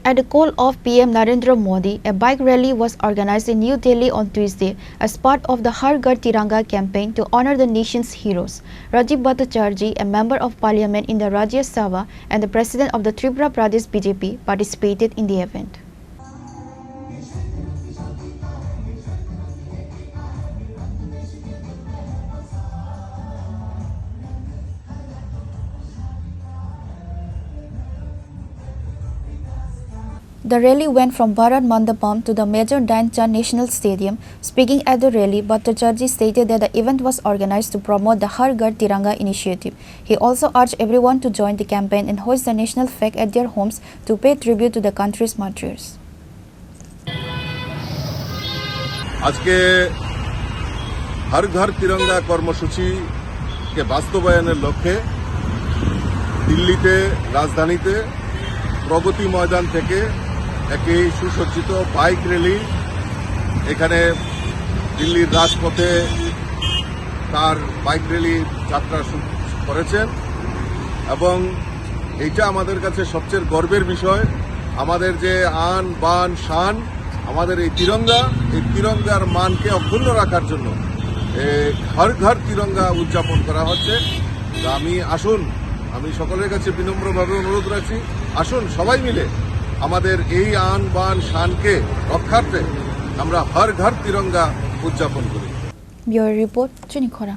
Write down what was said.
At the call of PM Narendra Modi, a bike rally was organized in New Delhi on Tuesday as part of the Har Ghar Tiranga campaign to honor the nation's heroes. Rajiv Bhattacharjee, a member of parliament in the Rajya Sabha and the president of the Tripura Pradesh BJP, participated in the event. The rally went from Bharat Mandapam to the Major Dhyan Chand National Stadium. Speaking at the rally, Bhattacharjee stated that the event was organized to promote the Har Ghar Tiranga initiative. He also urged everyone to join the campaign and hoist the national flag at their homes to pay tribute to the country's martyrs. আজকে हर घर तिरंगा কর্মসূচি কে বাস্তবায়নের লক্ষ্যে দিল্লিতে রাজধানীতে প্রগতি ময়দান থেকে একটি সুসজ্জিত বাইক র্যালি এখানে দিল্লির রাজপথে তার বাইক র্যালি যাত্রা করেছেন এবং এইটা আমাদের কাছে সবচেয়ে গর্বের বিষয়। আমাদের যে আন বান শান আমাদের এই তিরঙ্গার মানকে অক্ষুণ্ণ রাখার জন্য হর ঘর তিরঙ্গা উদযাপন করা হচ্ছে। আমি সকলের কাছে বিনম্রভাবে অনুরোধ রাখছি, আসুন সবাই মিলে আমাদের এই আন বান শানকে রক্ষার্থে আমরা হর ঘর তিরঙ্গা উদযাপন করি। Bureau report, চুনিখরা।